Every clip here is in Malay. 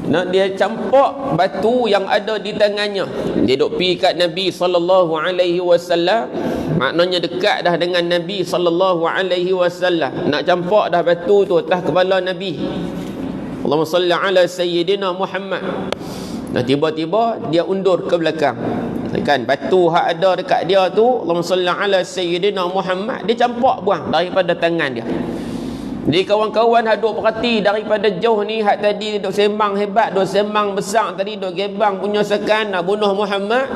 Nak dia campak batu yang ada di tangannya. Dia duk pergi kat Nabi sallallahu alaihi wasallam, maknanya dekat dah dengan Nabi sallallahu alaihi wasallam. Nak campak dah batu tu atas kepala Nabi. Allahumma salli ala sayyidina Muhammad. Nah, tiba-tiba dia undur ke belakang. Kan batu hak ada dekat dia tu, Allahumma salli ala sayyidina Muhammad, dia campak buang daripada tangan dia. Jadi kawan-kawan hak duk perhati daripada jauh ni, hak tadi duk sembang hebat, duk sembang besar tadi, duk gebang punya sekan nak bunuh Muhammad.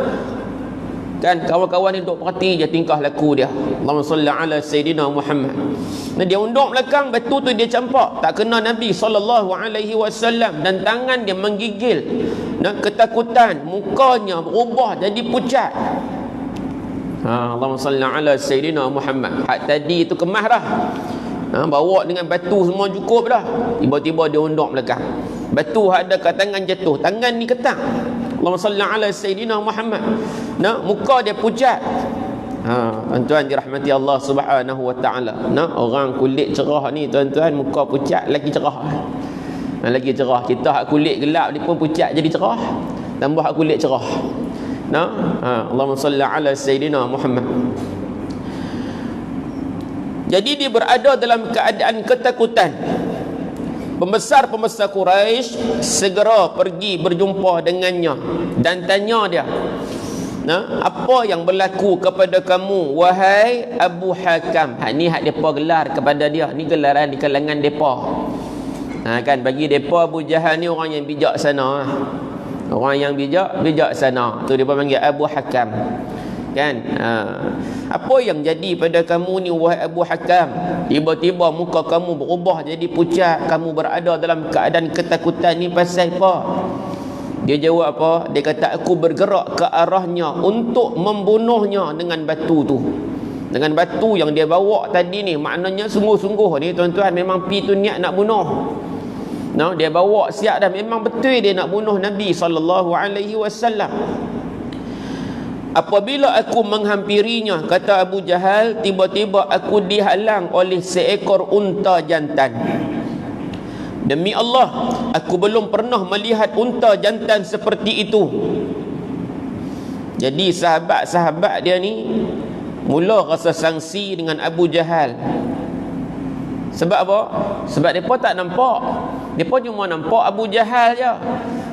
Kan kawan-kawan ni duk perhati je tingkah laku dia. Allahumma salli ala sayyidina Muhammad. Nah, dia undur belakang, batu tu dia campak, tak kena Nabi sallallahu alaihi wasallam, dan tangan dia menggigil. Nah, ketakutan, mukanya berubah jadi pucat. Allahumma salli ala sayyidina Muhammad. Hak tadi tu kemas dah. Bawa dengan batu semua cukup dah. Tiba-tiba dia undur belakang. Batu ada kat tangan jatuh. Tangan ni ketak. Allahumma salli ala sayyidina Muhammad. Nah, muka dia pucat. Tuan-tuan dirahmati Allah Subhanahu wa taala. Nah, orang kulit cerah ni tuan-tuan, muka pucat lagi cerah. Lagi cerah. Kita hak kulit gelap ni pun pucat jadi cerah. Tambah hak kulit cerah. Nah, Allahumma salli ala sayyidina Muhammad. Jadi dia berada dalam keadaan ketakutan. Pembesar-pembesar Quraisy segera pergi berjumpa dengannya dan tanya dia, nah, apa yang berlaku kepada kamu wahai Abu Hakam? Ni hak depa gelar kepada dia. Ni gelaran di kalangan depa. Kan bagi depa Abu Jahal ni orang yang bijaksana. Orang yang bijaksana. Tu depa panggil Abu Hakam. Kan apa yang jadi pada kamu ni wahai Abu Hakam? Tiba-tiba muka kamu berubah jadi pucat, kamu berada dalam keadaan ketakutan ni pasal apa? Dia jawab apa? Dia kata aku bergerak ke arahnya untuk membunuhnya dengan batu tu. Dengan batu yang dia bawa tadi ni, maknanya sungguh-sungguh ni tuan-tuan, memang pi tu niat nak bunuh. Nah, dia bawa siap dah, memang betul dia nak bunuh Nabi sallallahu alaihi wasallam. Apabila aku menghampirinya, kata Abu Jahal, tiba-tiba aku dihalang oleh seekor unta jantan. Demi Allah, aku belum pernah melihat unta jantan seperti itu. Jadi sahabat-sahabat dia ni mula rasa sangsi dengan Abu Jahal. Sebab apa? Sebab mereka tak nampak. Mereka cuma nampak Abu Jahal je.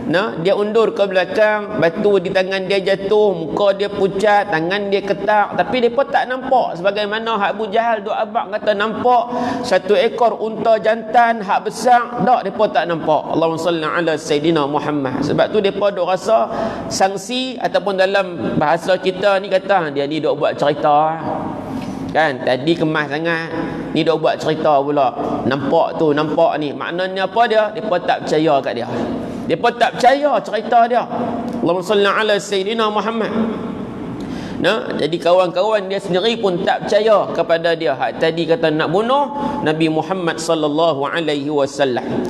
Nah, dia undur ke belakang, batu di tangan dia jatuh, muka dia pucat, tangan dia ketak, tapi mereka tak nampak sebagaimana Abu Jahal duk abang kata nampak satu ekor unta jantan hak besar. Tak, mereka tak nampak. Allahumma salli ala sayyidina Muhammad. Sebab tu mereka duk rasa sangsi, ataupun dalam bahasa kita ni kata dia ni duk buat cerita. Kan tadi kemas sangat, ni duk buat cerita pula. Nampak tu, nampak ni. Maknanya apa dia? Mereka tak percaya kat dia. Mereka tak percaya cerita dia. Allahumma salli ala sayyidina Muhammad. Nah, jadi kawan-kawan dia sendiri pun tak percaya kepada dia. Hak tadi kata nak bunuh Nabi Muhammad sallallahu alaihi wasallam.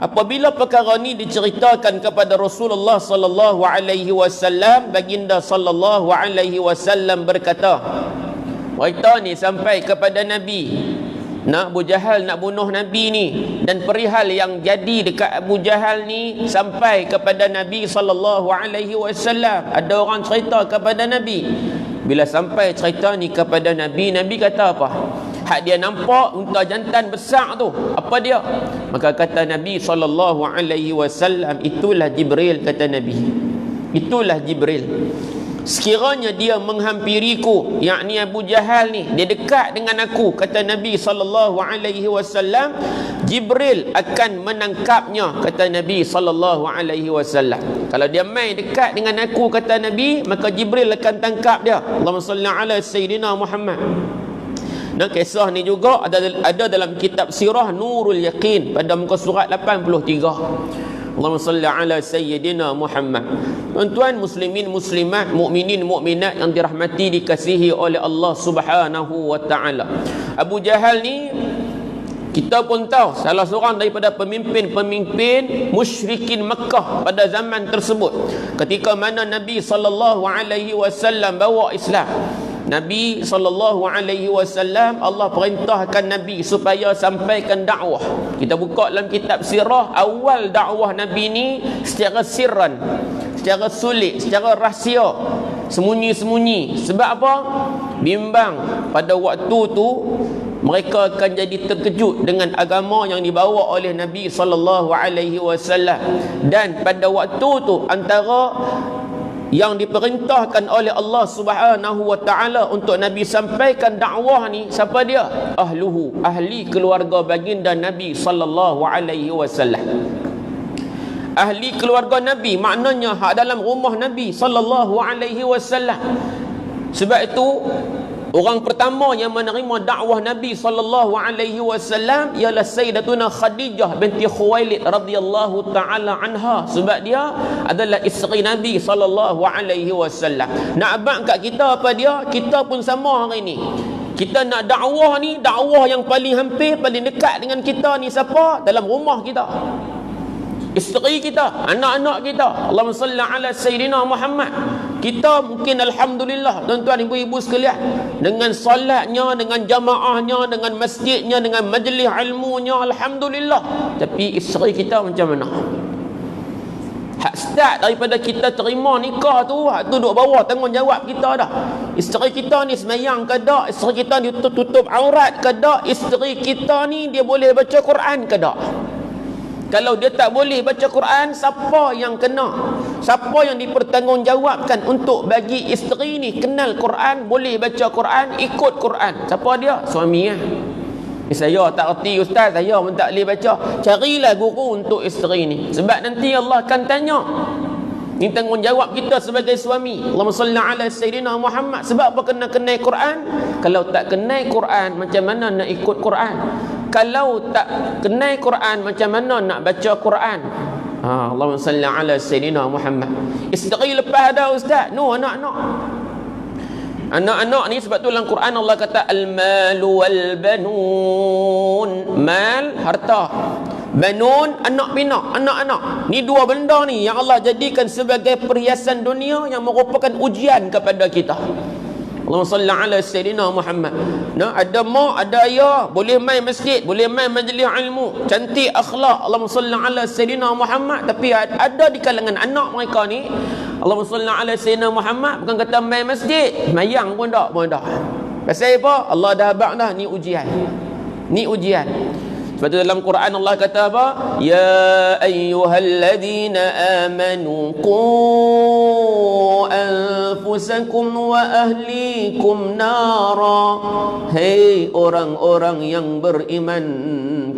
Apabila perkara ni diceritakan kepada Rasulullah sallallahu alaihi wasallam, baginda sallallahu alaihi wasallam berkata, berita ni sampai kepada Nabi. Nak Abu Jahal nak bunuh Nabi ni, dan perihal yang jadi dekat Abu Jahal ni sampai kepada Nabi sallallahu alaihi wasallam. Ada orang cerita kepada Nabi. Bila sampai cerita ni kepada Nabi, Nabi kata apa? Hak dia nampak unta jantan besar tu, apa dia? Maka kata Nabi sallallahu alaihi wasallam, itulah Jibril, kata Nabi. Itulah Jibril. Sekiranya dia menghampiriku, yakni Abu Jahal ni, dia dekat dengan aku, kata Nabi sallallahu alaihi wasallam, Jibril akan menangkapnya, kata Nabi sallallahu alaihi wasallam. Kalau dia main dekat dengan aku, kata Nabi, maka Jibril akan tangkap dia. Allahumma salli ala sayyidina Muhammad. Dan kisah ni juga ada dalam kitab Sirah Nurul Yaqin pada muka surat 83. Allahumma salli ala sayyidina Muhammad. Tuan-tuan muslimin muslimat, mukminin mukminat yang dirahmati dikasihi oleh Allah Subhanahu wa taala. Abu Jahal ni kita pun tahu salah seorang daripada pemimpin-pemimpin musyrikin Mekah pada zaman tersebut. Ketika mana Nabi sallallahu alaihi wasallam bawa Islam. Nabi SAW, Allah perintahkan Nabi supaya sampaikan dakwah. Kita buka dalam kitab sirah, awal dakwah Nabi ni secara sirran, secara sulit, secara rahsia, sembunyi-sembunyi. Sebab apa? Bimbang pada waktu tu mereka akan jadi terkejut dengan agama yang dibawa oleh Nabi SAW. Dan pada waktu tu antara yang diperintahkan oleh Allah Subhanahu wa taala untuk Nabi sampaikan dakwah ni, siapa dia? Ahluhu, ahli keluarga baginda Nabi SAW. Ahli keluarga Nabi maknanya hak dalam rumah Nabi SAW. Sebab itu orang pertama yang menerima dakwah Nabi SAW ialah Sayyidatuna Khadijah binti Khuwailid radhiyallahu taala anha, sebab dia adalah isteri Nabi SAW. Nak abang kat kita apa dia? Kita pun sama hari ni. Kita nak dakwah ni, dakwah yang paling hampir, paling dekat dengan kita ni siapa? Dalam rumah kita, isteri kita, anak-anak kita. Allahumma salli ala Sayyidina Muhammad. Kita mungkin alhamdulillah tuan-tuan ibu-ibu sekalian, dengan solatnya, dengan jamaahnya, dengan masjidnya, dengan majlis ilmunya, alhamdulillah. Tapi isteri kita macam mana? Hak start daripada kita terima nikah tu, hak tu duduk bawah tanggungjawab kita dah. Isteri kita ni semayang ke tak? Isteri kita ni tutup aurat ke tak? Isteri kita ni dia boleh baca Quran ke tak? Kalau dia tak boleh baca Quran, siapa yang kena? Siapa yang dipertanggungjawabkan untuk bagi isteri ni kenal Quran, boleh baca Quran, ikut Quran? Siapa dia? Suami lah. Saya tak erti ustaz, saya pun tak boleh baca. Carilah guru untuk isteri ni. Sebab nanti Allah akan tanya. Ini tanggungjawab kita sebagai suami. Allahumma salli ala Sayyidina Muhammad. Sebab apa kena kenal Quran? Kalau tak kenal Quran, macam mana nak ikut Quran? Kalau tak kenal Quran, macam mana nak baca Quran? Allahumma salli ala Sayyidina Muhammad. Isteri lepas ada ustaz? No, anak-anak. Anak-anak ni sebab tu dalam Quran Allah kata al-malu wal-banun. Mal, harta. Banun, anak pinak, anak-anak. Ni dua benda ni yang Allah jadikan sebagai perhiasan dunia yang merupakan ujian kepada kita. Allahumma salli ala Sayyidina Muhammad. Nah, ada mak, ada ayah, boleh main masjid, boleh main majlis ilmu, cantik akhlak. Allahumma salli ala Sayyidina Muhammad. Tapi ada di kalangan anak mereka ni, Allahumma salli ala Sayyidina Muhammad, bukan kata main masjid, mayang pun tak, Pasal apa? Allah dah habaq dah, ni ujian. Ni ujian. Sebab tu dalam Quran Allah kata apa? Ya ayyuhalladzina amanu qu anfusakum wa ahlikum nara. Hei orang-orang yang beriman,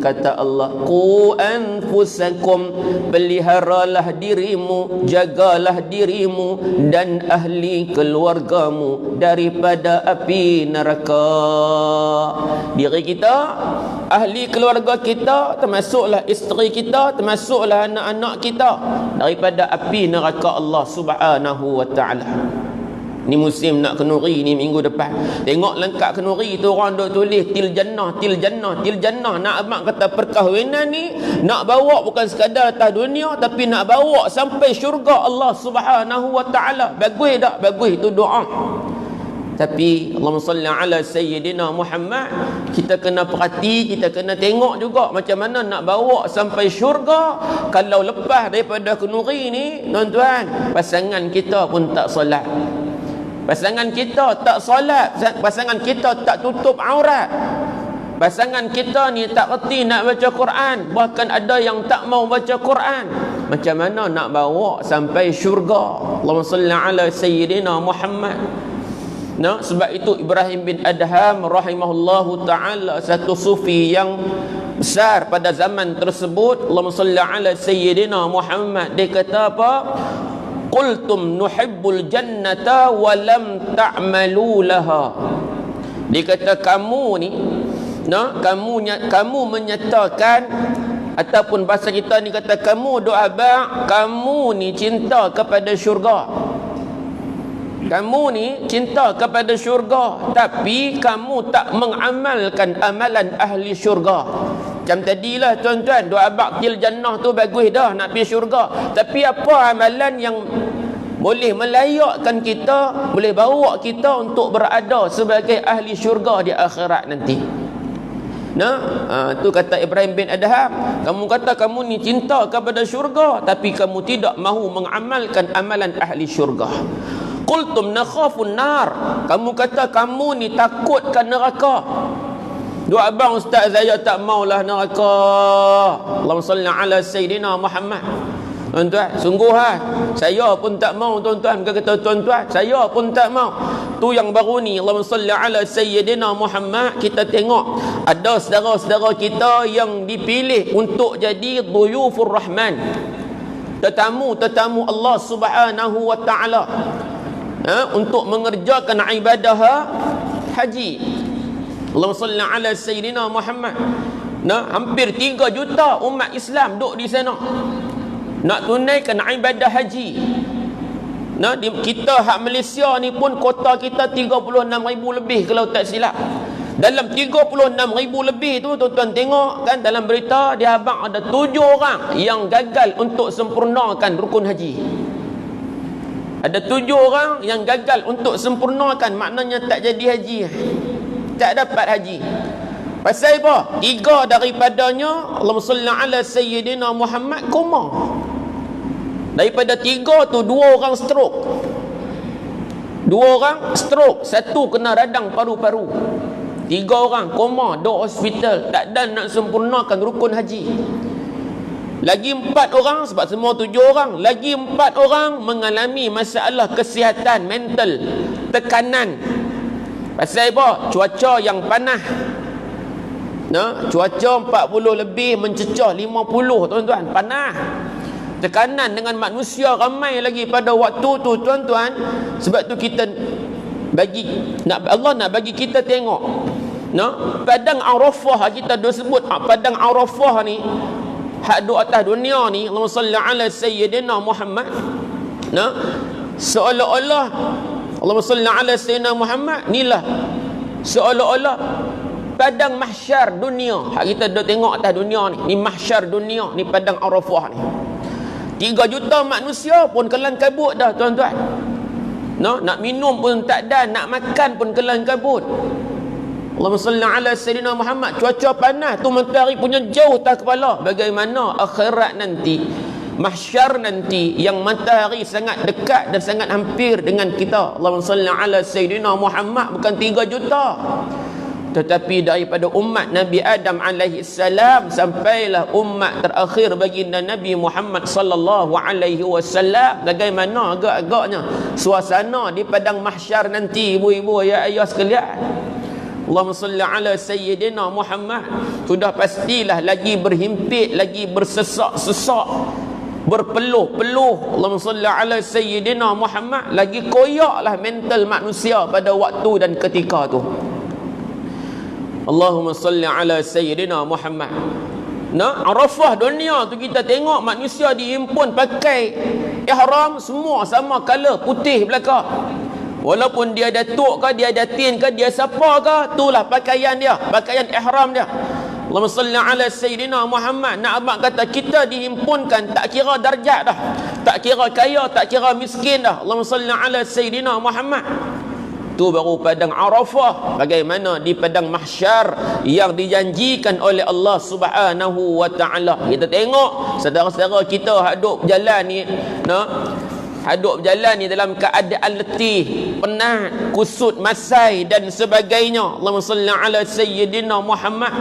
kata Allah, qu anfusakum, peliharalah dirimu, jagalah dirimu dan ahli keluargamu daripada api neraka. Diri kita, ahli keluarga kita, termasuklah isteri kita, termasuklah anak-anak kita, daripada api neraka Allah Subhanahu wa taala. Ni musim nak kenuri ni minggu depan. Tengok lengkap kenuri tu orang duk tulis til jannah, til jannah, til jannah. Nak abang kata perkahwinan ni nak bawa bukan sekadar atas dunia, tapi nak bawa sampai syurga Allah Subhanahu wa taala. Bagus tak? Bagus, itu doa. Tapi Allahumma salli ala Sayyidina Muhammad, kita kena perhati, kita kena tengok juga macam mana nak bawa sampai syurga. Kalau lepas daripada kenuri ni, tuan-tuan, pasangan kita pun tak solat, pasangan kita tak solat, pasangan kita tak tutup aurat, pasangan kita ni tak reti nak baca Quran, bahkan ada yang tak mau baca Quran. Macam mana nak bawa sampai syurga? Allahumma salli ala Sayyidina Muhammad. Nah, sebab itu Ibrahim bin Adham rahimahullahu ta'ala, satu sufi yang besar pada zaman tersebut, Allahumma salli ala Sayyidina Muhammad, dia kata apa? Qultum nuhibbul jannata wa lam ta'malu laha. Dia kata kamu ni, nah, kamu menyatakan, ataupun bahasa kita ni kata kamu doa bang, kamu ni cinta kepada syurga, kamu ni cinta kepada syurga, tapi kamu tak mengamalkan amalan ahli syurga. Macam tadilah tuan-tuan, doa baktil jannah tu bagus dah nak pergi syurga, tapi apa amalan yang boleh melayakkan kita, boleh bawa kita untuk berada sebagai ahli syurga di akhirat nanti. Tu kata Ibrahim bin Adham, kamu kata kamu ni cinta kepada syurga, tapi kamu tidak mahu mengamalkan amalan ahli syurga. Qultum nakhafun nar, kamu kata kamu ni takutkan neraka. Dua abang ustaz, saya tak maulah neraka. Allahumma salli ala sayyidina Muhammad. Tuan-tuan, sungguh saya pun tak mau tuan-tuan. Bukan kata tuan-tuan, saya pun tak mau. Tu yang baru ni, Allahumma salli ala sayyidina Muhammad, kita tengok ada saudara-saudara kita yang dipilih untuk jadi dhuyufur rahman, tetamu-tetamu Allah Subhanahu wa taala, untuk mengerjakan ibadah haji. Allahumma salli ala sayyidina Muhammad. Hampir 3 juta umat Islam duduk di sana nak tunaikan ibadah haji. Kita hak Malaysia ni pun kota kita 36,000 lebih kalau tak silap. Dalam 36,000 lebih tu, tuan-tuan tengok kan dalam berita, di Habang ada 7 orang yang gagal untuk sempurnakan rukun haji. Ada 7 orang yang gagal untuk sempurnakan, maknanya tak jadi haji, tak dapat haji. Pasal apa? 3 daripadanya, Allahumma salli ala sayyidina Muhammad, koma. Daripada 3 tu 2 orang stroke. 2 orang stroke, 1 kena radang paru-paru. 3 orang koma, duk hospital, tak ada nak sempurnakan rukun haji. Lagi 4 orang, sebab semua 7 orang, lagi 4 orang mengalami masalah kesihatan mental, tekanan. Pasal apa? Cuaca yang panas. Cuaca 40 lebih mencecah 50, tuan-tuan, panas. Tekanan dengan manusia ramai lagi pada waktu tu, tuan-tuan. Sebab tu kita Allah nak bagi kita tengok, padang Arafah, kita dah sebut padang Arafah ni, hak duk atas dunia ni, Allahumma salli ala sayyidina Muhammad. Seolah-olah Allahumma salli ala sayyidina Muhammad nilah seolah-olah padang mahsyar dunia. Hak kita dah tengok atas dunia ni mahsyar dunia, ni padang Arafah ni. 3 juta manusia pun kelang kabut dah, tuan-tuan. Nak minum pun tak ada, nak makan pun kelang kabut. Allahumma salli ala sayyidina Muhammad. Cuaca panas tu, matahari punya jauh tak kepala. Bagaimana akhirat nanti, mahsyar nanti, yang matahari sangat dekat dan sangat hampir dengan kita. Allahumma salli ala sayyidina Muhammad. Bukan 3 juta, tetapi daripada umat Nabi Adam alaihi salam sampailah umat terakhir baginda Nabi Muhammad sallallahu alaihi wasallam. Bagaimana agak-agaknya suasana di padang mahsyar nanti, ibu-ibu, ya ayah sekalian. Allahumma salli ala sayyidina Muhammad. Sudah pastilah lagi berhimpit, lagi bersesak-sesak, berpeluh-peluh. Allahumma salli ala sayyidina Muhammad. Lagi koyaklah mental manusia pada waktu dan ketika tu. Allahumma salli ala sayyidina Muhammad. Arafah dunia tu kita tengok manusia dihimpun pakai ihram semua sama color, putih belaka. Walaupun dia datuk ke, dia datin ke, dia siapa ke, itulah pakaian dia, pakaian ihram dia. Allahumma salli ala sayyidina Muhammad. Nak abang kata kita dihimpunkan, tak kira darjat dah, tak kira kaya, tak kira miskin dah. Allahumma salli ala sayyidina Muhammad. Tu baru padang Arafah. Bagaimana di padang mahsyar yang dijanjikan oleh Allah Subhanahu wa taala. Kita tengok saudara-saudara kita haduk berjalan ni, haduk berjalan ni dalam keadaan letih, penat, kusut masai dan sebagainya. Allahumma salli ala sayyidina Muhammad.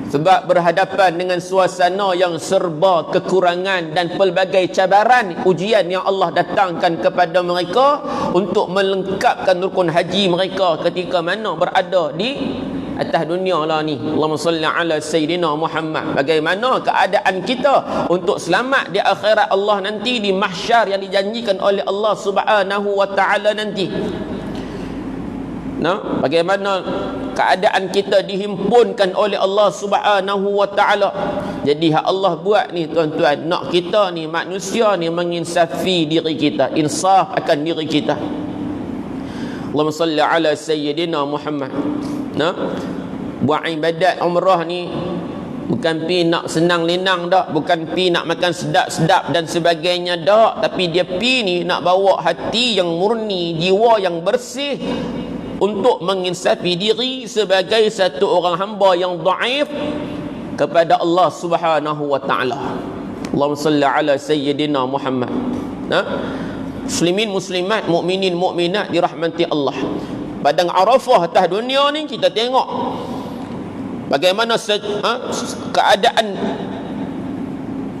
Sebab berhadapan dengan suasana yang serba kekurangan dan pelbagai cabaran, ujian yang Allah datangkan kepada mereka untuk melengkapkan rukun haji mereka ketika mana berada di atas dunia lah ni. Allahumma salli ala sayyidina Muhammad. Bagaimana keadaan kita untuk selamat di akhirat Allah nanti, di mahsyar yang dijanjikan oleh Allah Subhanahu wa taala nanti. Bagaimana keadaan kita dihimpunkan oleh Allah Subhanahu wa taala. Jadi hak Allah buat ni, tuan-tuan, nak kita ni manusia ni menginsafi diri kita, insaf akan diri kita. Allahumma salli ala sayyidina Muhammad. Buat ibadat umrah ni Bukan pi nak senang lenang dak, bukan pi nak makan sedap-sedap dan sebagainya dak, tapi dia pi ni nak bawa hati yang murni, jiwa yang bersih untuk menginsafi diri sebagai satu orang hamba yang dhaif kepada Allah Subhanahu wa taala. Allahumma salli ala sayyidina Muhammad. Muslimin muslimat, mukminin mukminat dirahmati Allah. Padang Arafah atas dunia ni kita tengok bagaimana keadaan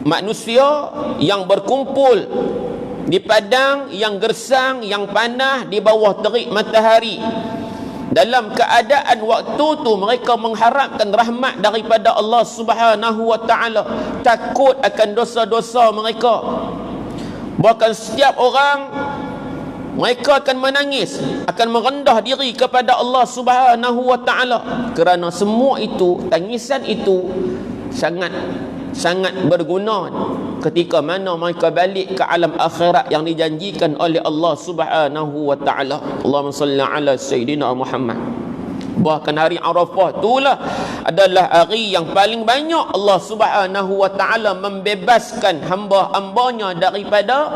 manusia yang berkumpul di padang yang gersang, yang panas, di bawah terik matahari. Dalam keadaan waktu tu mereka mengharapkan rahmat daripada Allah Subhanahu wa taala, takut akan dosa-dosa mereka. Bahkan setiap orang mereka akan menangis, akan merendah diri kepada Allah Subhanahu wa taala, kerana semua itu, tangisan itu sangat berguna ketika mana mereka balik ke alam akhirat yang dijanjikan oleh Allah Subhanahu wa taala. Allahumma salli ala sayyidina Muhammad. Bahkan hari Arafah itulah adalah hari yang paling banyak Allah Subhanahu wa taala membebaskan hamba-hambanya daripada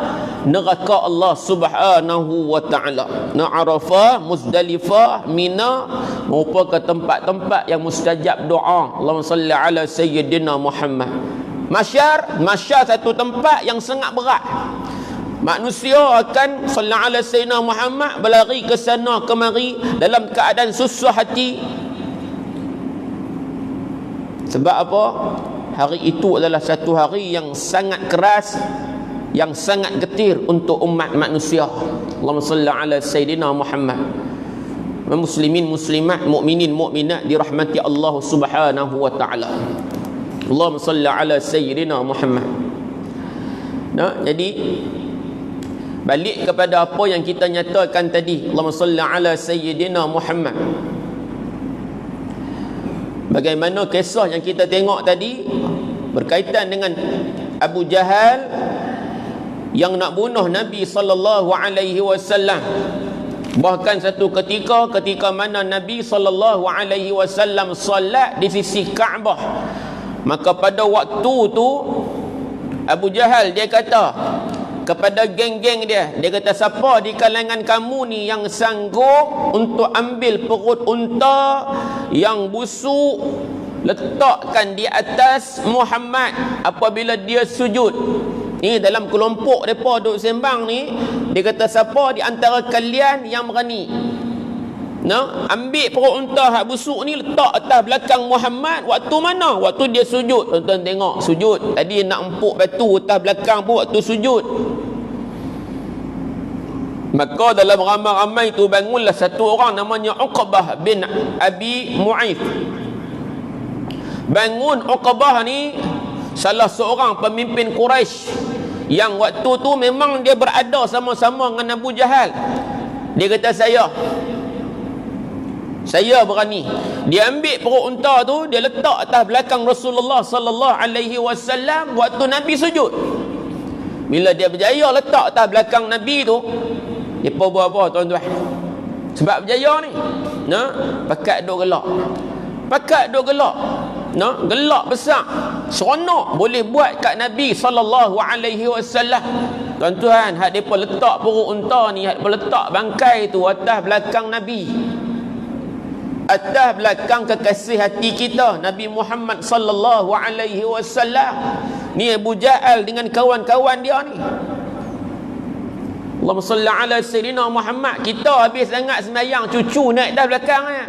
neraka Allah Subhanahu wa taala. Arafah, Muzdalifah, Mina merupakan tempat-tempat yang mustajab doa. Allahumma salli ala sayyidina Muhammad. Masyar satu tempat yang sangat berat. Manusia akan sallallahu alaihi sayyidina Muhammad berlari ke sana kemari dalam keadaan susah hati. Sebab apa? Hari itu adalah satu hari yang sangat keras, yang sangat getir untuk umat manusia. Allahumma salli ala sayyidina Muhammad. Muslimin muslimat, mukminin mukminat dirahmati Allah Subhanahu wa taala. Allahumma salli ala sayyidina Muhammad. Jadi balik kepada apa yang kita nyatakan tadi, Allahumma salli ala sayyidina Muhammad. Bagaimana kisah yang kita tengok tadi berkaitan dengan Abu Jahal yang nak bunuh Nabi sallallahu alaihi wasallam. Bahkan satu ketika mana Nabi sallallahu alaihi wasallam solat di sisi Kaabah, maka pada waktu tu Abu Jahal dia kata kepada geng-geng dia kata, siapa di kalangan kamu ni yang sanggup untuk ambil perut unta yang busuk, letakkan di atas Muhammad apabila dia sujud. Ni dalam kelompok mereka duduk sembang ni, dia kata siapa di antara kalian yang berani ambil perut unta hak busuk ni, letak atas belakang Muhammad waktu mana? Waktu dia sujud. Tuan-tuan tengok sujud. Tadi nak empuk batu atas belakang pun waktu sujud. Maka dalam ramai-ramai tu bangunlah satu orang namanya Uqbah bin Abi Mu'ayth. Bangun Uqbah ni salah seorang pemimpin Quraisy yang waktu tu memang dia berada sama-sama dengan Abu Jahal. Dia kata saya berani. Dia ambil perut unta tu, dia letak atas belakang Rasulullah sallallahu alaihi wasallam waktu Nabi sujud. Bila dia berjaya letak atas belakang Nabi tu, dia buat apa tuan-tuan? Sebab berjaya ni, pakat duk gelak. Gelak besar. Seronok boleh buat kat Nabi sallallahu alaihi wasallam. Tuan-tuan, hak depa letak perut unta ni, hak depa letak bangkai tu atas belakang Nabi. Atas belakang kekasih hati kita Nabi Muhammad sallallahu alaihi wasallam. Ni Abu Jahal dengan kawan-kawan dia ni. Allahumma salli ala sayyidina Muhammad. Kita habis sangat sembahyang, cucu naik dah belakang ni.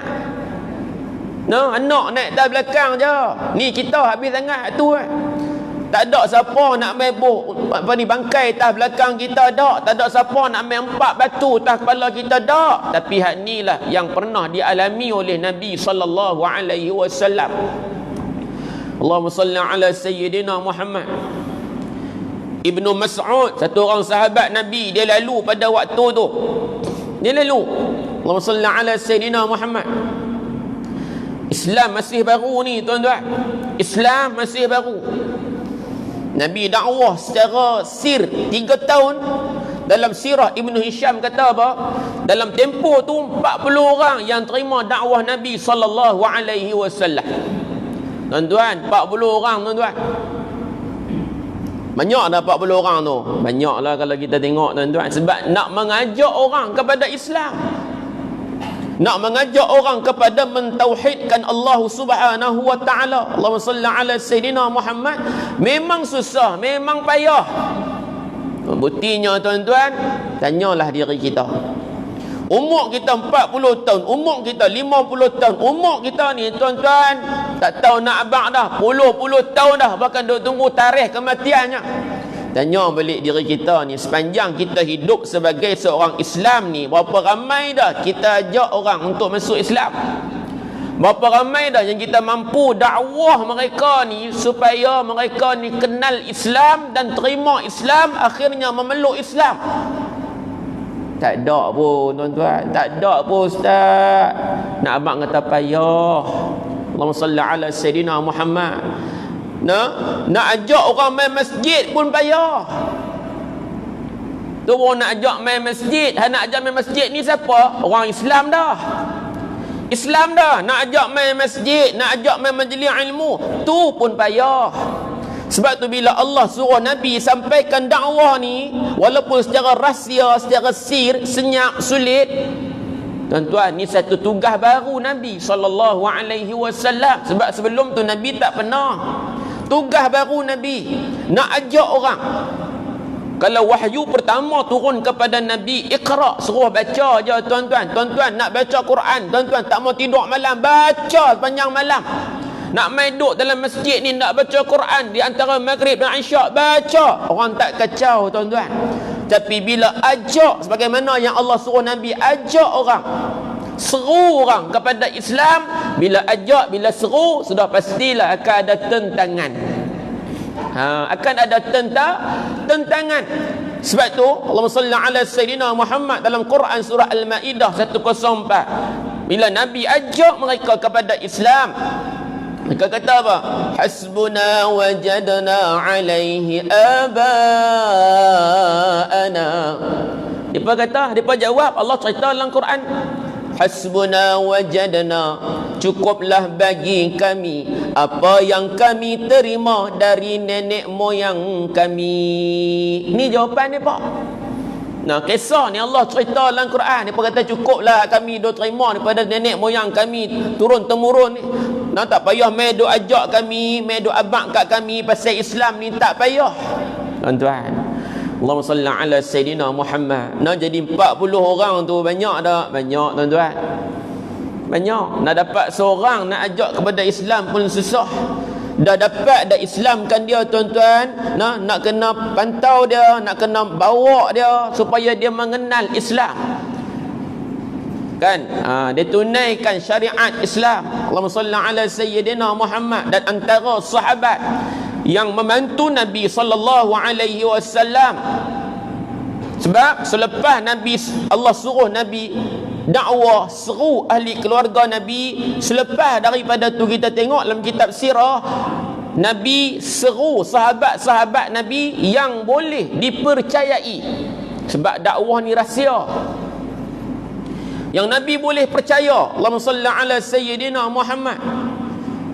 Anak naik dah belakang je. Ni kita habis sangat tu. Tak ada siapa nak mebuk bangkai atas belakang kita, tak ada siapa nak empat batu atas kepala kita, tak. Tapi hak ni lah yang pernah dialami oleh Nabi sallallahu alaihi wasallam. Allahumma salli ala sayyidina Muhammad. Ibnu Mas'ud, satu orang sahabat Nabi, dia lalu pada waktu tu. Allahumma salli ala sayyidina Muhammad. Islam masih baru ni tuan-tuan. Islam masih baru. Nabi dakwah secara sir 3 tahun. Dalam sirah Ibnu Hisham kata apa? Dalam tempoh tu 40 orang yang terima dakwah Nabi sallallahu alaihi wasallam. Tuan-tuan, 40 orang tuan-tuan. Banyak dah 40 orang tu. Banyaklah kalau kita tengok tuan-tuan. Sebab nak mengajak orang kepada Islam, nak mengajak orang kepada mentauhidkan Allah Subhanahu wa taala. Allahumma salli ala sayidina Muhammad. Memang susah, memang payah. Buktinya tuan-tuan, tanyalah diri kita. Umur kita 40 tahun, umur kita 50 tahun, umur kita ni tuan-tuan tak tahu nak abang dah, puluh tahun dah, bahkan duk tunggu tarikh kematiannya. Tanya balik diri kita ni, sepanjang kita hidup sebagai seorang Islam ni, berapa ramai dah kita ajak orang untuk masuk Islam? Berapa ramai dah yang kita mampu dakwah mereka ni supaya mereka ni kenal Islam dan terima Islam, akhirnya memeluk Islam? Tak ada pun tuan-tuan, tak ada pun ustaz. Nak abang kata payah. Allahumma salli ala sayidina Muhammad. Nak ajak orang main masjid pun payah. Tu orang nak ajak main masjid. Nak ajak main masjid ni siapa? Orang Islam dah. Islam dah. Nak ajak main masjid, nak ajak main majlis ilmu, tu pun payah. Sebab tu bila Allah suruh Nabi sampaikan dakwah ni, walaupun secara rahsia, secara sir, senyap, sulit, tuan-tuan, ni satu tugas baru Nabi SAW. Sebab sebelum tu Nabi tak pernah. Tugas baru Nabi, nak ajak orang. Kalau wahyu pertama turun kepada Nabi, Iqra, suruh baca je tuan-tuan. Tuan-tuan nak baca Quran, tuan-tuan tak mau tidur malam, baca sepanjang malam. Nak main duduk dalam masjid ni nak baca Quran di antara maghrib dan isyak, baca. Orang tak kacau tuan-tuan. Tapi bila ajak, sebagaimana yang Allah suruh Nabi ajak orang, seru orang kepada Islam, bila ajak, bila seru, sudah pastilah akan ada tentangan. Akan ada tentangan. Sebab tu Allahumma salli ala sayidina Muhammad dalam Quran surah Al-Maidah 104. Bila Nabi ajak mereka kepada Islam, mereka kata apa? Hasbuna wajadna alaihi aba'ana. Mereka kata, mereka jawab, Allah cerita dalam Quran, hasbuna wajadna, cukuplah bagi kami apa yang kami terima dari nenek moyang kami. Ini jawapan mereka. Nah, kisah ni Allah cerita dalam Quran. Mereka kata cukuplah kami dah terima daripada nenek moyang kami turun temurun ni. Nah, tak payah mai duk ajak kami, mai duk abang kat kami pasal Islam ni, tak payah. Tuan-tuan, Allahumma salli ala sayidina Muhammad. Nah, jadi 40 orang tu banyak tak? Banyak tuan-tuan. Banyak. Nak dapat seorang nak ajak kepada Islam pun susah. Dah dapat dah Islamkan dia tuan-tuan, nak kena pantau dia, nak kena bawa dia supaya dia mengenal Islam. Kan? Dia tunaikan syariat Islam. Allahumma salli ala sayyidina Muhammad. Dan antara sahabat yang membantu Nabi sallallahu alaihi wasallam, sebab selepas Nabi, Allah suruh Nabi dakwah, seru ahli keluarga Nabi. Selepas daripada tu kita tengok dalam kitab sirah, Nabi seru sahabat-sahabat Nabi yang boleh dipercayai. Sebab dakwah ni rahsia, yang Nabi boleh percaya. Allahumma salli ala sayyidina Muhammad.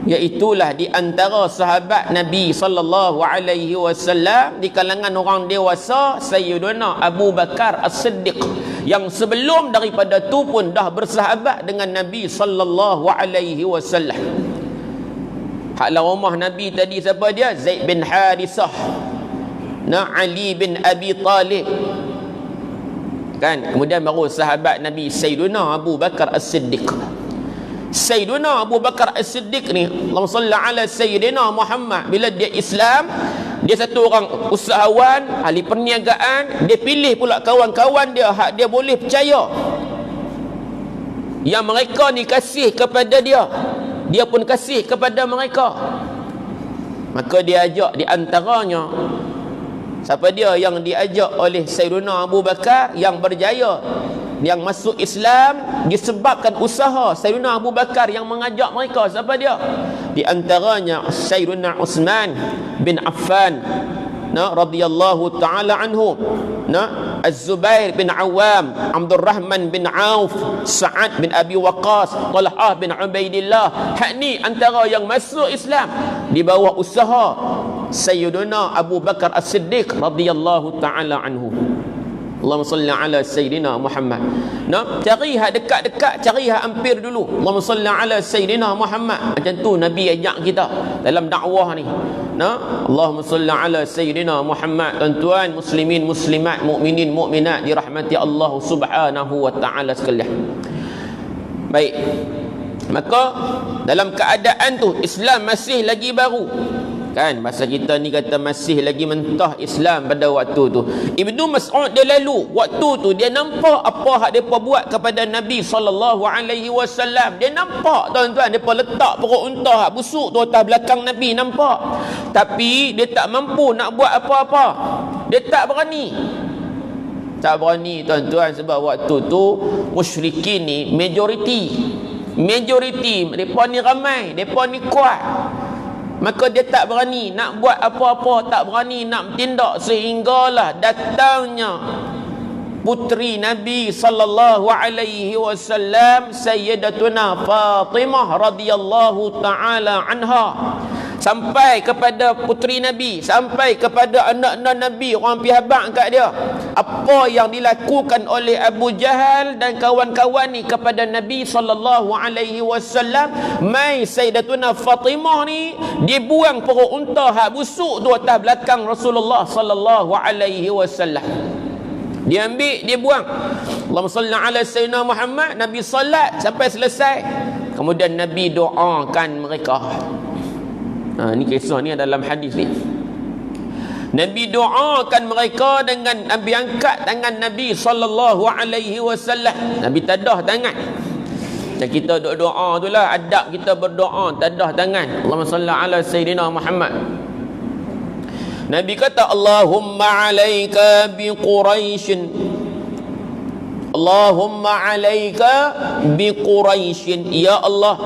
Iaitulah di antara sahabat Nabi sallallahu alaihi wasallam, di kalangan orang dewasa, Sayyidina Abu Bakar As-Siddiq, yang sebelum daripada tu pun dah bersahabat dengan Nabi sallallahu alaihi wasallam. Haklah rumah Nabi tadi siapa dia? Zaid bin Harisah, Ali bin Abi Talib. Kan? Kemudian baru sahabat Nabi Sayyidina Abu Bakar As-Siddiq. Sayyidina Abu Bakar As-Siddiq ni, Allahumma salli ala Sayyidina Muhammad, bila dia Islam, dia satu orang usahawan, ahli perniagaan. Dia pilih pula kawan-kawan dia, hak dia boleh percaya, yang mereka ni kasih kepada dia, dia pun kasih kepada mereka. Maka dia ajak, di antaranya siapa dia yang diajak oleh Sayyidina Abu Bakar yang berjaya, yang masuk Islam disebabkan usaha Sayyidina Abu Bakar yang mengajak mereka. Siapa dia? Di antaranya Sayyidina Uthman bin Affan. radhiyallahu taala anhu, Az-Zubair bin Awam, Abdul Rahman bin Auf, Sa'ad bin Abi Waqqas, Talhah bin Ubaidillah. Hak ni antara yang masuk Islam di bawah usaha Sayyidina Abu Bakar As-Siddiq radhiyallahu taala anhu. Allahumma salli ala Sayyidina Muhammad. Cari hak dekat-dekat, cari hak hampir dulu. Allahumma salli ala Sayyidina Muhammad. Macam tu Nabi ajak kita dalam dakwah ni. Allahumma salli ala Sayyidina Muhammad. Tuan-tuan muslimin muslimat, mukminin mukminat dirahmati Allah Subhanahu wa taala sekalian. Baik. Maka dalam keadaan tu Islam masih lagi baru. Kan bahasa kita ni kata masih lagi mentah Islam pada waktu tu. Ibnu Mas'ud dia lalu waktu tu, dia nampak apa hak depa buat kepada Nabi sallallahu alaihi wasallam. Dia nampak tuan-tuan, depa letak perut unta hak busuk tu atas belakang Nabi, nampak. Tapi dia tak mampu nak buat apa-apa. Dia tak berani. Tak berani tuan-tuan, sebab waktu tu musyrikin ni majoriti. Depa ni ramai, depa ni kuat. Maka dia tak berani nak buat apa-apa, tak berani nak bertindak, sehinggalah datangnya puteri Nabi sallallahu alaihi wasallam Sayyidatuna Fatimah radhiyallahu taala anha, sampai kepada puteri Nabi, sampai kepada anak-anak Nabi, orang pi habaq kat dia apa yang dilakukan oleh Abu Jahal dan kawan-kawan ni kepada Nabi sallallahu alaihi wasallam. Mai Sayyidatuna Fatimah ni dibuang perut unta hak busuk tu atas belakang Rasulullah sallallahu alaihi wasallam. Dia ambil, dia buang. Allahumma salli ala Sayyidina Muhammad. Nabi salat sampai selesai, kemudian Nabi doakan mereka. Ni kisah ni dalam hadis ni. Nabi doakan mereka dengan Nabi angkat tangan Nabi sallallahu alaihi wasallam. Nabi tadah tangan. Dan kita doa tu lah adab kita berdoa, tadah tangan. Allahumma salli ala Sayyidina Muhammad. Nabi kata Allahumma alaika bi Quraisyin, Allahumma alaika bi Quraisyin. Ya Allah,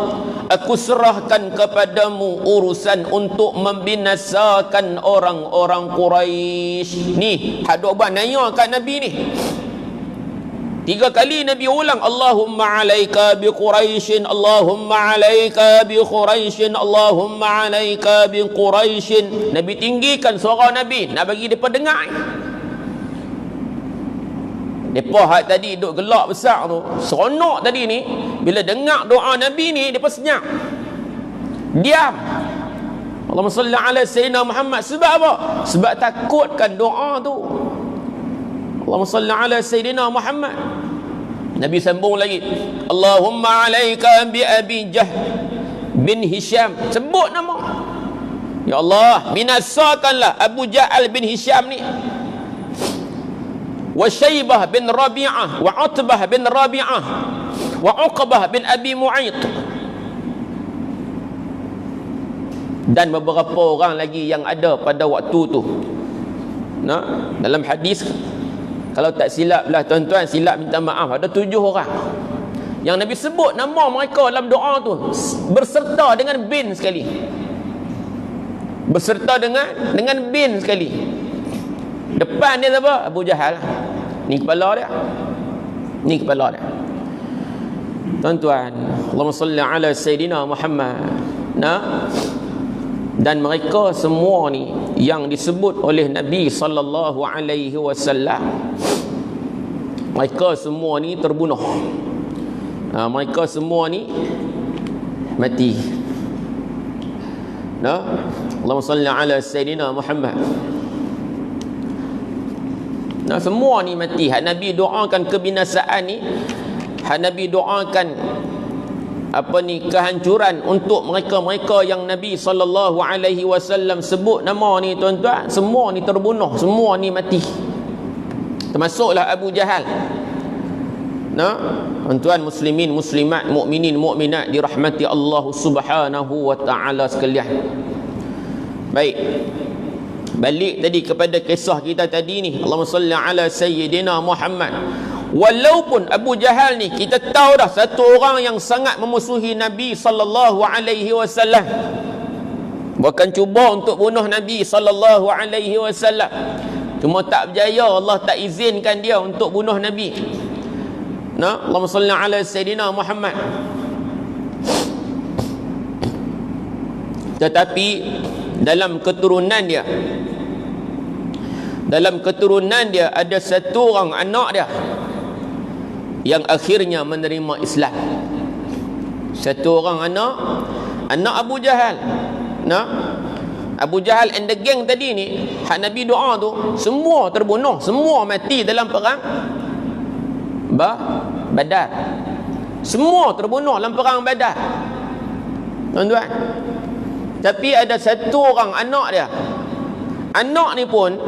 aku serahkan kepadamu urusan untuk membinasakan orang-orang Quraisy. Ni hak doa nanya kat Nabi ni. 3 kali Nabi ulang, Allahumma alaika bi Quraisyin, Allahumma alaika bi Quraisyin, Allahumma alaika bi Quraisyin. Nabi tinggikan suara Nabi, nak bagi depa dengar. Depa hak tadi duk gelak besar tu, seronok tadi ni, bila dengar doa Nabi ni depa senyap. Diam. Allahumma salli ala Sayyidina Muhammad. Sebab apa? Sebab takutkan doa tu. Allahumma salli ala Sayyidina Muhammad. Nabi sambung lagi, Allahumma alaika bi Abi Jahl bin Hisham. Sebut nama. Ya Allah, binasakanlah Abu Jahal bin Hisham ni, wa Syaibah bin Rabi'ah, wa Utbah bin Rabi'ah, wa Uqbah bin Abi Mu'ayt, dan beberapa orang lagi yang ada pada waktu tu. Dalam hadis, kalau tak silap lah tuan-tuan, silap minta maaf, ada 7 orang yang Nabi sebut nama mereka dalam doa tu, berserta dengan bin sekali. Berserta dengan bin sekali. Depan dia siapa? Abu Jahal. Ni kepala dia. Ni kepala dia. Tuan-tuan, Allahumma salli ala Sayyidina Muhammad. Dan mereka semua ni yang disebut oleh Nabi sallallahu alaihi wasallam, mereka semua ni terbunuh. Mereka semua ni mati. Allahumma salli ala Sayyidina Muhammad. Semua ni mati. Hak Nabi doakan kebinasaan ni, hak Nabi doakan kehancuran untuk mereka-mereka yang Nabi sallallahu alaihi wasallam sebut nama ni tuan-tuan, semua ni terbunuh, semua ni mati. Termasuklah Abu Jahal. Tuan-tuan muslimin muslimat, mukminin mukminat dirahmati Allah Subhanahu wa taala sekalian. Baik. Balik tadi kepada kisah kita tadi ni, Allahumma salli ala Sayyidina Muhammad. Walaupun Abu Jahal ni kita tahu dah satu orang yang sangat memusuhi Nabi sallallahu alaihi wasallam, Bahkan cuba untuk bunuh Nabi sallallahu alaihi wasallam. Cuma tak berjaya, Allah tak izinkan dia untuk bunuh Nabi. Nah, Allahumma salli ala Sayyidina Muhammad. Tetapi dalam keturunan dia ada satu orang anak dia yang akhirnya menerima Islam. Satu orang anak Abu Jahal. Nah, Abu Jahal and the gang tadi ni, hak Nabi doa tu, semua terbunuh, semua mati dalam perang Badar. Semua terbunuh dalam perang Badar, tuan-tuan. Tapi ada satu orang anak dia. Anak ni pun,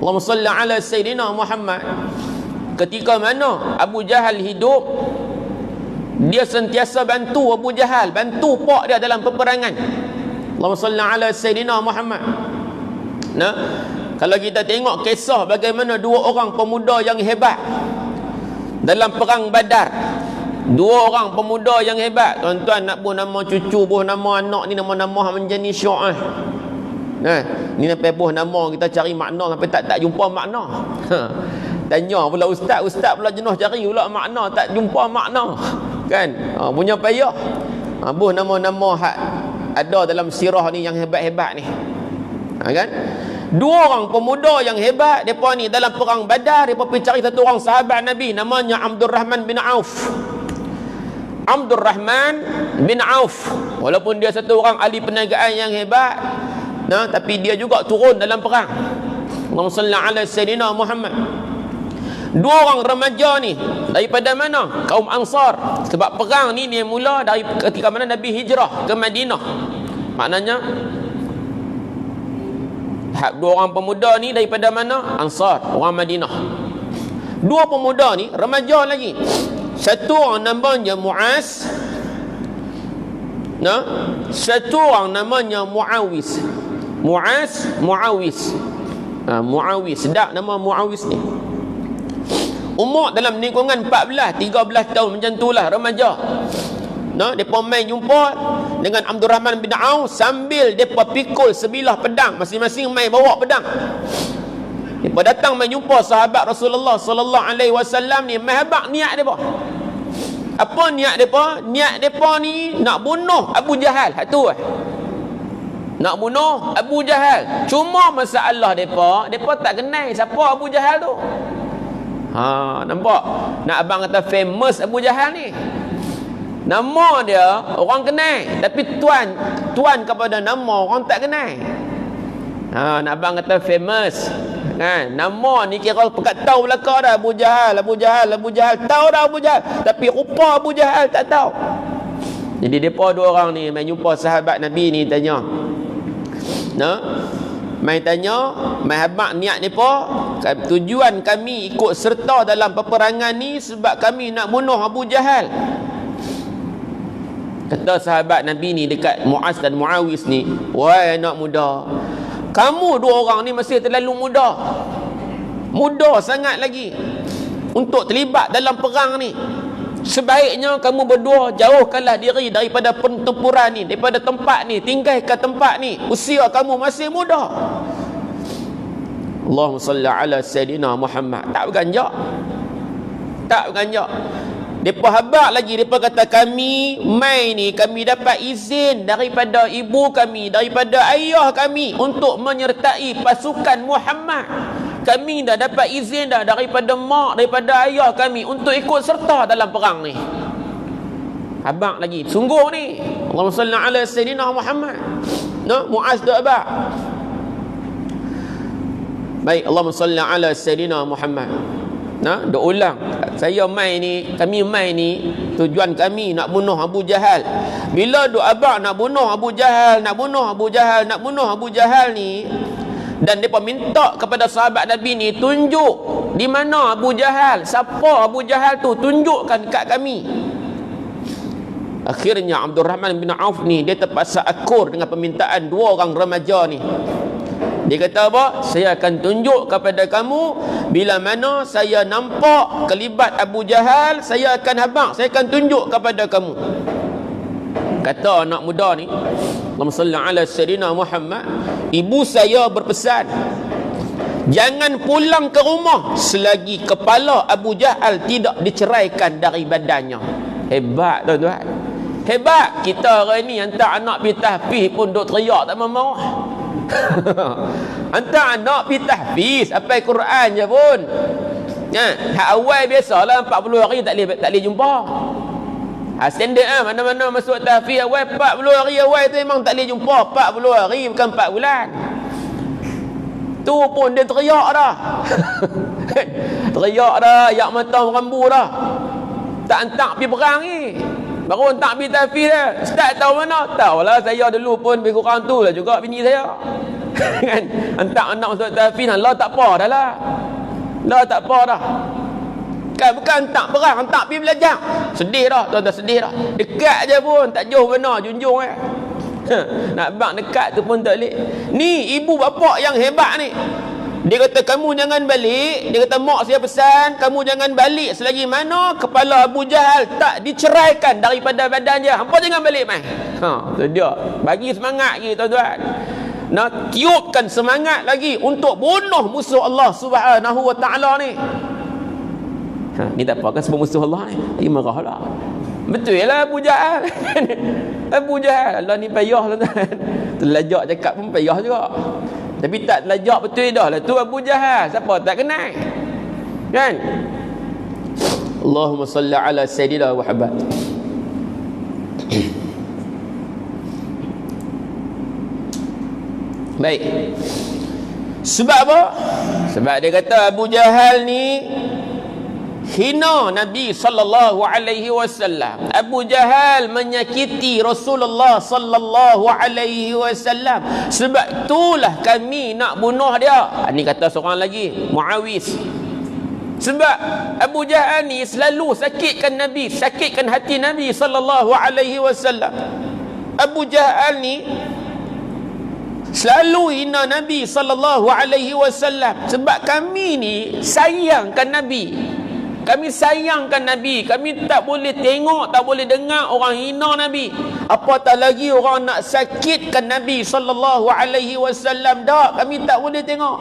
Allahumma salli ala Sayyidina Muhammad, ketika mana Abu Jahal hidup, dia sentiasa bantu Abu Jahal, bantu pak dia dalam peperangan. Allahumma salli ala Sayyidina Muhammad. Nah, kalau kita tengok kisah bagaimana dua orang pemuda yang hebat dalam perang Badar. Dua orang pemuda yang hebat, tuan-tuan, nak buh nama cucu, buh nama anak ni, nama-nama menjadi syiah. Nah, ni sampai buh nama kita cari makna sampai tak jumpa makna. Tanya pula ustaz pula jenuh cari pula makna, tak jumpa makna. Kan? Punya payah. Buh nama-nama hak ada dalam sirah ni yang hebat-hebat ni. Kan? Dua orang pemuda yang hebat, depa ni dalam perang Badar, depa pergi cari satu orang sahabat Nabi namanya Abdurrahman bin Auf. Abdurrahman bin Auf, walaupun dia satu orang ahli perniagaan yang hebat, nah, tapi dia juga turun dalam perang. Allahumma salli ala Sayyidina Muhammad. Dua orang remaja ni daripada mana? Kaum Ansar. Sebab perang ni dia mula dari ketika mana Nabi hijrah ke Madinah. Maknanya dua orang pemuda ni daripada mana? Ansar, orang Madinah. Dua pemuda ni remaja lagi. Satu orang namanya Muaz. Nah, satu orang namanya Muawis. Muawis. Muawis, sedap nama Muawis ni. Umur dalam lingkungan 13 tahun macam itulah, remaja. Nah, depa main jumpa dengan Abdurrahman bin Auf sambil depa pikul sebilah pedang, masing-masing main bawa pedang. Depa datang main jumpa sahabat Rasulullah sallallahu alaihi wasallam ni, mahabak niat depa. Apa niat depa? Niat depa ni nak bunuh Abu Jahal. Hak tu. Nak bunuh Abu Jahal. Cuma masalah depa tak kenal siapa Abu Jahal tu. Nampak? Nak abang kata famous Abu Jahal ni. Nama dia orang kenal, tapi tuan kepada nama orang tak kenal. Nak abang kata famous, kan? Nama ni kira pekat tahu belaka dah. Abu Jahal tahu dah Abu Jahal, tapi rupa Abu Jahal tak tahu. Jadi depa dua orang ni main jumpa sahabat Nabi ni, tanya. Main tanya, main habaq niat depa, tujuan kami ikut serta dalam peperangan ni sebab kami nak bunuh Abu Jahal. Kata sahabat Nabi ni dekat Muaz dan Muawis ni, wahai anak muda, kamu dua orang ni masih terlalu muda sangat lagi untuk terlibat dalam perang ni. Sebaiknya kamu berdua jauhkanlah diri daripada pertempuran ni, daripada tempat ni, tinggalkan tempat ni, usia kamu masih muda. Allahumma salli ala Sayyidina Muhammad. Tak berganjak. Depa habaq lagi, depa kata kami mai ni, kami dapat izin daripada ibu kami, daripada ayah kami untuk menyertai pasukan Muhammad. Kami dah dapat izin dah daripada mak, daripada ayah kami untuk ikut serta dalam perang ni. Habaq lagi, sungguh ni. Allahumma salli ala Sayyidina Muhammad. Muaz dah habaq. Baik, Allahumma salli ala Sayyidina Muhammad. Dia ulang, kami mai ni tujuan kami nak bunuh Abu Jahal. Bila duk abang nak bunuh Abu Jahal ni, dan depa minta kepada sahabat Nabi ni, tunjuk di mana Abu Jahal, siapa Abu Jahal tu, tunjukkan kat kami. Akhirnya Abdurrahman bin Auf ni dia terpaksa akur dengan permintaan dua orang remaja ni. Dia kata apa? Saya akan tunjuk kepada kamu bila mana saya nampak kelibat Abu Jahal, saya akan habaq, saya akan tunjuk kepada kamu. Kata anak muda ni, Allahumma salli ala sayyidina Muhammad, ibu saya berpesan, jangan pulang ke rumah selagi kepala Abu Jahal tidak diceraikan dari badannya. Hebat tuan-tuan. Hebat. Kita hari ni hantar anak pergi tahfiz pun duk teriak tak mau. Hantar anak pergi tahfiz sampai Quran je pun. Hak awal biasalah 40 hari tak boleh jumpa. Standard mana-mana masuk tahfiz awal 40 hari awal tu memang tak boleh jumpa. 40 hari bukan 4 bulan. Tu pun dia teriak dah. Teriak dah, yak mata merambu dah. Tak hantar pergi perang ni. Baru hantar pergi tahfiz dah. Ustaz tahu mana? Tahulah, saya dulu pun pergi kurang tu lah juga bini saya. Kan? Hantar anak masuk tahfiz, lah tak apa dah lah. Lah tak apa dah. Kan bukan hantar perang, hantar pergi belajar. Sedih dah, tuan-tuan, sedih dah. Dekat je pun, tak jauh benar junjung nak bang dekat tu pun tak boleh. Ni ibu bapa yang hebat ni. Dia kata kamu jangan balik. Dia kata mak saya pesan kamu jangan balik selagi mana kepala Abu Jahal tak diceraikan daripada badan dia. Hampa jangan balik mai. Tu dia. Bagi semangat lagi tuan-tuan. Nak tiupkan semangat lagi untuk bunuh musuh Allah Subhanahu wa taala ni. Ni tak apa kan sebab musuh Allah ni. Dia marahlah. Betul lah Abu Jahal. Abu Jahal Allah ni payah tuan-tuan. Telajak cakap pun payah juga. Tapi tak telajak betul dah lah tu Abu Jahal. Siapa tak kenal? Kan? Allahumma salli ala sayyidina Muhammad. Baik. Sebab apa? Sebab dia kata Abu Jahal ni hina Nabi sallallahu alaihi wasallam. Abu Jahal menyakiti Rasulullah sallallahu alaihi wasallam. Sebab itulah kami nak bunuh dia. Ini kata seorang lagi, Muawiz. Sebab Abu Jahal ni selalu sakitkan Nabi, sakitkan hati Nabi sallallahu alaihi wasallam. Abu Jahal ni selalu hina Nabi sallallahu alaihi wasallam. Sebab kami ni sayangkan Nabi. Kami sayangkan Nabi. Kami tak boleh tengok, tak boleh dengar orang hina Nabi. Apatah lagi orang nak sakitkan Nabi sallallahu alaihi wasallam. Tak, kami tak boleh tengok.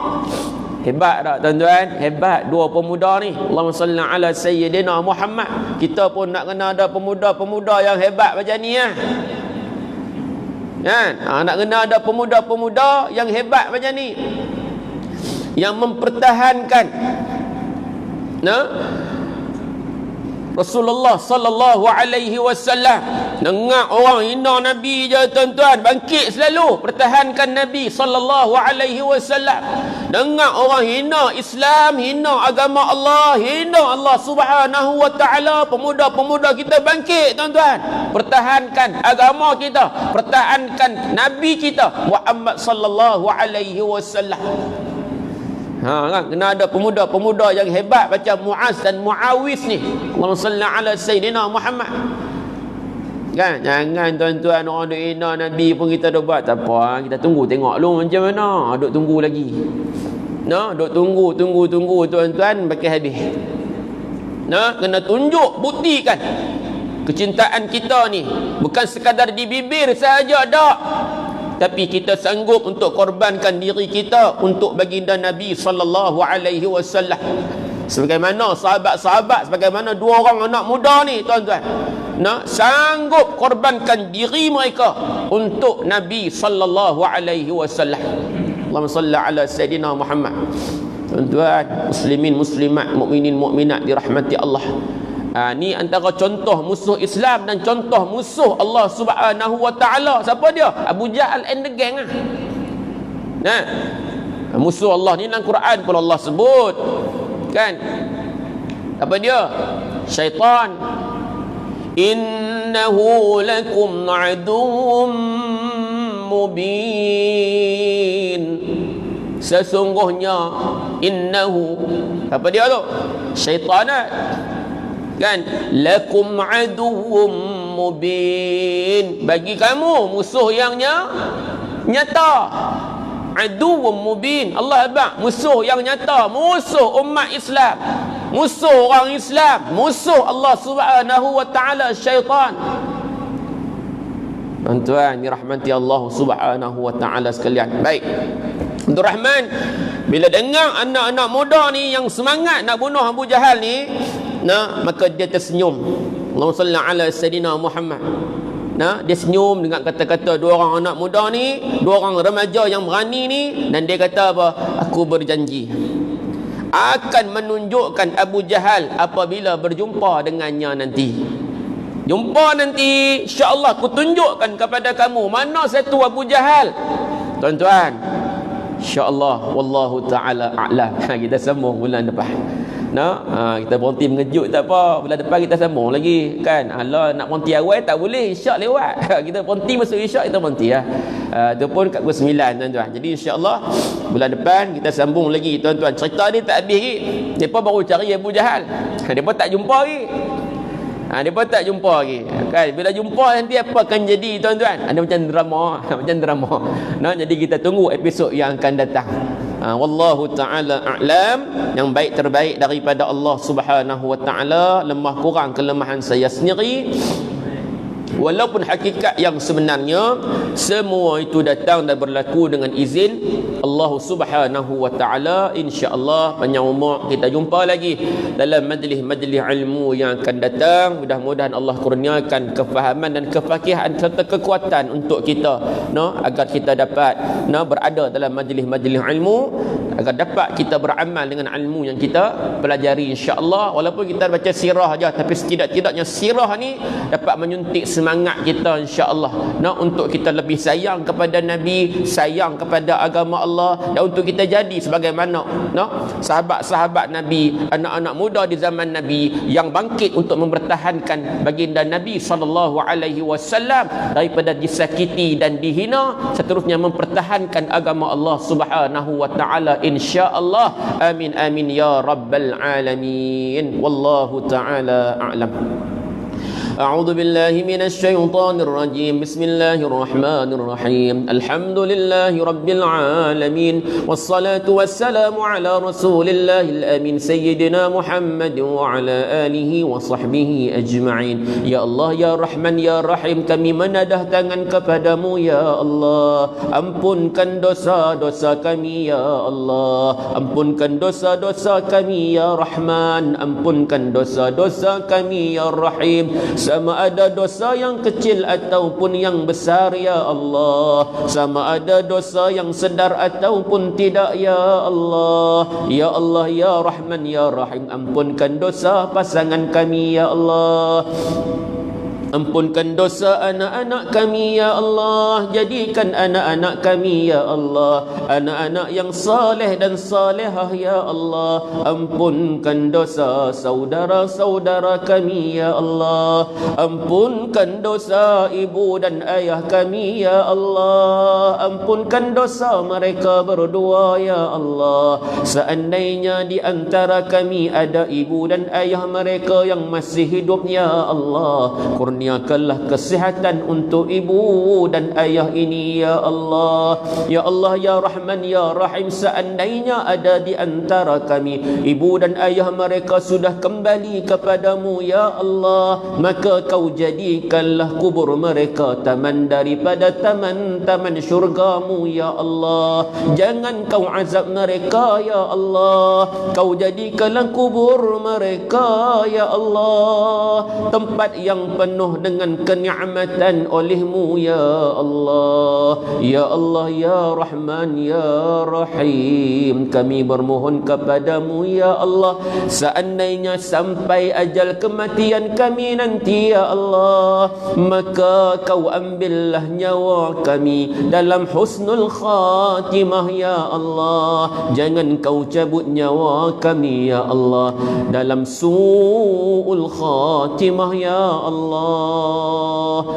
Hebat tak tuan-tuan? Hebat dua pemuda ni. Allahumma salli ala sayyidina Muhammad. Kita pun nak kena ada pemuda-pemuda yang hebat macam ni lah. Kan? Nak kena ada pemuda-pemuda yang hebat macam ni. Yang mempertahankan Rasulullah sallallahu alaihi wasallam. Dengar orang hina Nabi je tuan-tuan, bangkit selalu pertahankan Nabi sallallahu alaihi wasallam. Dengar orang hina Islam, hina agama Allah, hina Allah Subhanahu wa taala, pemuda-pemuda kita bangkit tuan-tuan. Pertahankan agama kita, pertahankan Nabi kita Muhammad sallallahu alaihi wasallam. Kan? Kena ada pemuda-pemuda yang hebat macam Muaz dan Muawiz ni. Allahumma salli ala sayyidina Muhammad. Kan? Jangan tuan-tuan orang duk hina Nabi pun kita dah buat. Tak apa, kita tunggu tengok dulu macam mana. Duk tunggu lagi. Duk tunggu tuan-tuan pakai habis. Kena tunjuk, buktikan kecintaan kita ni bukan sekadar di bibir sahaja dak. Tapi kita sanggup untuk korbankan diri kita untuk baginda Nabi sallallahu alaihi wasallam. Sebagaimana sahabat-sahabat, sebagaimana dua orang anak muda ni tuan-tuan, sanggup korbankan diri mereka untuk Nabi sallallahu alaihi wasallam. Allahumma salli ala sayyidina Muhammad. Tuan-tuan, muslimin muslimat, mukminin mukminat dirahmati Allah. Ni antara contoh musuh Islam dan contoh musuh Allah Subhanahu wa taala. Siapa dia? Abu Jahal and the gang musuh Allah ni dalam Quran pun Allah sebut. Kan? Apa dia? Syaitan. Innahu lakum aduwwum mubin. Sesungguhnya innahu, apa dia tu? Syaitan kan, lakum aduwwum mubin, bagi kamu musuh yang nyata. Aduwwum mubin, Allah abang musuh yang nyata, musuh umat Islam, musuh orang Islam, musuh Allah Subhanahu wa taala, syaitan. Tuan-tuan dirahmati Allah Subhanahu wa taala sekalian. Baik. Abdul Rahman bila dengar anak-anak muda ni yang semangat nak bunuh Abu Jahal ni, maka dia tersenyum. Allahumma salli ala sayidina Muhammad. Dia senyum dengan kata-kata dua orang anak muda ni, dua orang remaja yang berani ni, dan dia kata apa? Aku berjanji akan menunjukkan Abu Jahal apabila berjumpa dengannya nanti. Jumpa nanti, insya-Allah aku tunjukkan kepada kamu mana satu Abu Jahal. Tuan-tuan, insya-Allah wallahu taala a'lam. Kita sambung bulan depan. Kita berhenti mengejut tak apa, bulan depan kita sambung lagi kan. Allah nak berhenti awal tak boleh, isyak lewat. Kita berhenti masuk isyak, kita berhenti itu pun kat pukul 9 tuan-tuan. Jadi insya-Allah bulan depan kita sambung lagi tuan-tuan. Cerita ni tak habis lagi. Depa baru cari Abu Jahal. Depa tak jumpa lagi. Depa tak jumpa lagi kan. Bila jumpa nanti apa akan jadi tuan-tuan? Ada macam drama, macam drama. Jadi kita tunggu episod yang akan datang. Wallahu ta'ala a'lam. Yang baik terbaik daripada Allah Subhanahu wa ta'ala. Lemah kurang kelemahan saya sendiri. Walaupun hakikat yang sebenarnya semua itu datang dan berlaku dengan izin Allah Subhanahu wa taala. Insya-Allah panjang umur kita jumpa lagi dalam majlis-majlis ilmu yang akan datang. Mudah-mudahan Allah kurniakan kefahaman dan kefakihan serta kekuatan untuk kita agar kita dapat berada dalam majlis-majlis ilmu, agar dapat kita beramal dengan ilmu yang kita pelajari insya-Allah. Walaupun kita baca sirah aja, tapi setidak-tidaknya sirah ni dapat menyuntik semangat kita insya-Allah untuk kita lebih sayang kepada Nabi, sayang kepada agama Allah, dan untuk kita jadi sebagaimana sahabat-sahabat Nabi, anak-anak muda di zaman Nabi yang bangkit untuk mempertahankan baginda Nabi sallallahu alaihi wasallam daripada disakiti dan dihina, seterusnya mempertahankan agama Allah Subhanahu wa taala insya-Allah. Amin amin ya rabbal alamin. Wallahu taala a'lam. أعوذ بالله من الشيطان الرجيم. بسم الله الرحمن الرحيم. الحمد لله رب العالمين، والصلاة والسلام على رسول الله الأمين سيدنا محمد وعلى آله وصحبه أجمعين. Ya Allah, Ya Rahman, Ya Rahim, kami menadah tangan kepadamu ya Allah. Ampunkan dosa-dosa kami ya Allah. Ampunkan dosa-dosa kami ya Rahman. Ampunkan dosa-dosa kami ya Rahim. Sama ada dosa yang kecil ataupun yang besar ya Allah. Sama ada dosa yang sedar ataupun tidak ya Allah. Ya Allah, Ya Rahman, Ya Rahim, ampunkan dosa pasangan kami ya Allah. Ampunkan dosa anak-anak kami ya Allah. Jadikan anak-anak kami ya Allah anak-anak yang saleh dan salehah ya Allah. Ampunkan dosa saudara-saudara kami ya Allah. Ampunkan dosa ibu dan ayah kami ya Allah. Ampunkan dosa mereka berdua ya Allah. Seandainya di antara kami ada ibu dan ayah mereka yang masih hidup ya Allah, kurniakanlah kesihatan untuk ibu dan ayah ini ya Allah. Ya Allah, Ya Rahman, Ya Rahim, seandainya ada di antara kami ibu dan ayah mereka sudah kembali kepadamu ya Allah, maka kau jadikanlah kubur mereka taman daripada taman-taman syurgamu ya Allah. Jangan kau azab mereka ya Allah. Kau jadikanlah kubur mereka ya Allah tempat yang penuh dengan kenikmatan olehmu ya Allah. Ya Allah, Ya Rahman, Ya Rahim, kami bermohon kepadamu ya Allah, seandainya sampai ajal kematian kami nanti ya Allah, maka kau ambillah nyawa kami dalam husnul khatimah ya Allah. Jangan kau cabut nyawa kami ya Allah dalam su'ul khatimah ya Allah.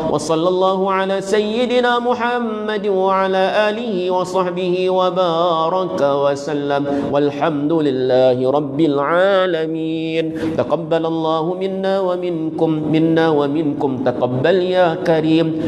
Wa sallallahu ala sayyidina Muhammad wa ala alihi wa sahbihi wa baraka wa sallam. Walhamdulillahi rabbil alamin. Taqabbalallahu minna wa minkum taqabbal ya karim.